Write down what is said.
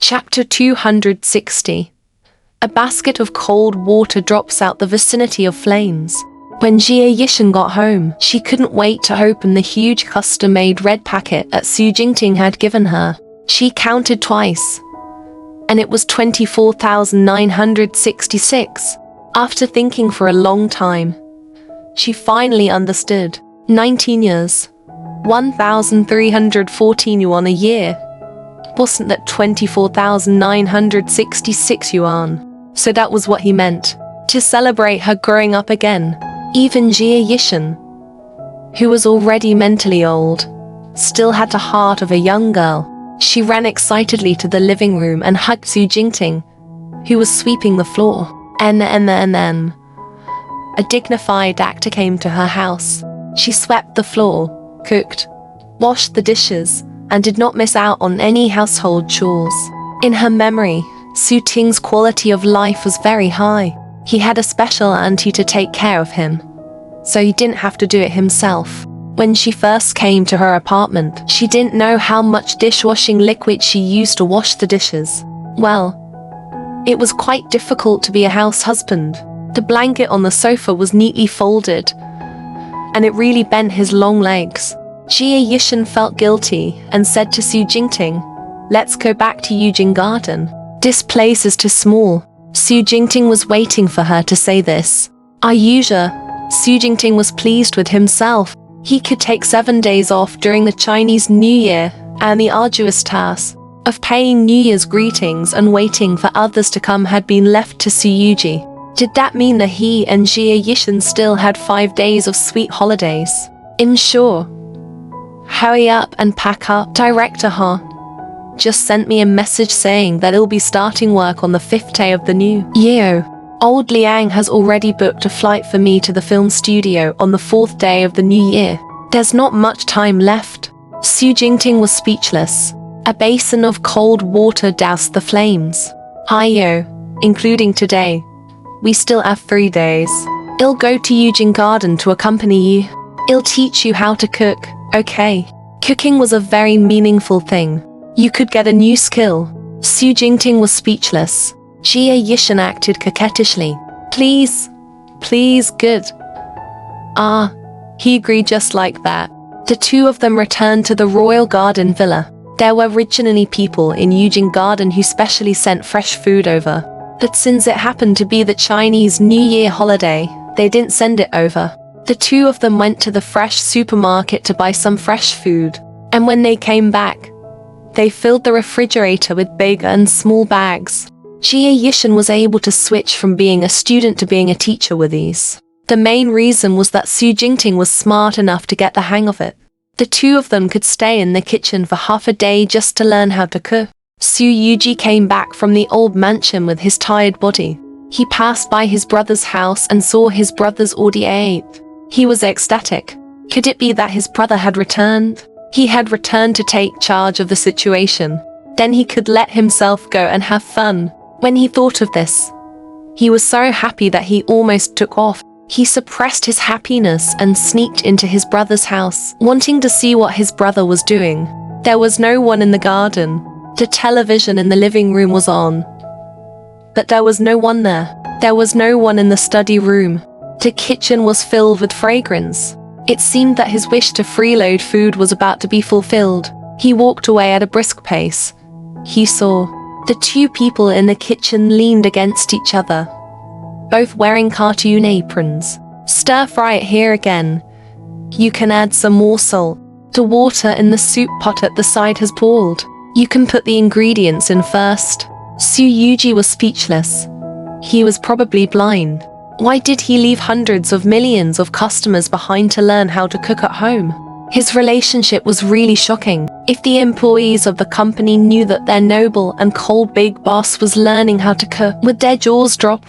Chapter 260. A basket of cold water drops out the vicinity of flames. When Jia Yishan got home, she couldn't wait to open the huge custom-made red packet that Su Jingting had given her. She counted twice, and it was 24,966. After thinking for a long time, she finally understood. 19 years, 1,314 yuan a year. Wasn't that 24,966 yuan? So that was what he meant. To celebrate her growing up again. Even Jia Yishan, who was already mentally old, still had the heart of a young girl. She ran excitedly to the living room and hugged Su Jingting, who was sweeping the floor. And then, a dignified actor came to her house. She swept the floor, cooked, washed the dishes, and did not miss out on any household chores. In her memory, Su Ting's quality of life was very high. He had a special auntie to take care of him, so he didn't have to do it himself. When she first came to her apartment, she didn't know how much dishwashing liquid she used to wash the dishes. Well, it was quite difficult to be a house husband. The blanket on the sofa was neatly folded, and it really bent his long legs. Jia Yishan felt guilty and said to Su Jingting, "Let's go back to Yujing Garden. This place is too small." Su Jingting was waiting for her to say this. Su Jingting was pleased with himself. He could take 7 days off during the Chinese New Year, and the arduous task of paying New Year's greetings and waiting for others to come had been left to Su Yuji. Did that mean that he and Jia Yishan still had 5 days of sweet holidays? Sure. Hurry up and pack up. Director just sent me a message saying that he'll be starting work on the 5th day of the new year. Old Liang has already booked a flight for me to the film studio on the 4th day of the new year. There's not much time left. Su Jingting was speechless. A basin of cold water doused the flames. Including today, we still have 3 days. I'll go to Yujing Garden to accompany you. I'll teach you how to cook, okay? Cooking was a very meaningful thing. You could get a new skill. Su Jingting was speechless. Jia Yishan acted coquettishly. Please, good. He agreed just like that. The two of them returned to the royal garden villa. There were originally people in Yujing Garden who specially sent fresh food over. But since it happened to be the Chinese New Year holiday, they didn't send it over. The two of them went to the fresh supermarket to buy some fresh food. And when they came back, they filled the refrigerator with big and small bags. Jia Yishan was able to switch from being a student to being a teacher with ease. The main reason was that Su Jingting was smart enough to get the hang of it. The two of them could stay in the kitchen for half a day just to learn how to cook. Su Yuji came back from the old mansion with his tired body. He passed by his brother's house and saw his brother's already ate. He was ecstatic. Could it be that his brother had returned? He had returned to take charge of the situation. Then he could let himself go and have fun. When he thought of this, he was so happy that he almost took off. He suppressed his happiness and sneaked into his brother's house, wanting to see what his brother was doing. There was no one in the garden. The television in the living room was on, but there was no one there. There was no one in the study room. The kitchen was filled with fragrance. It seemed that his wish to freeload food was about to be fulfilled. He walked away at a brisk pace. He saw the two people in the kitchen leaned against each other, both wearing cartoon aprons. Stir fry it here again. You can add some more salt. The water in the soup pot at the side has boiled. You can put the ingredients in first. Su Yuji was speechless. He was probably blind. Why did he leave hundreds of millions of customers behind to learn how to cook at home? His relationship was really shocking. If the employees of the company knew that their noble and cold big boss was learning how to cook, would their jaws drop?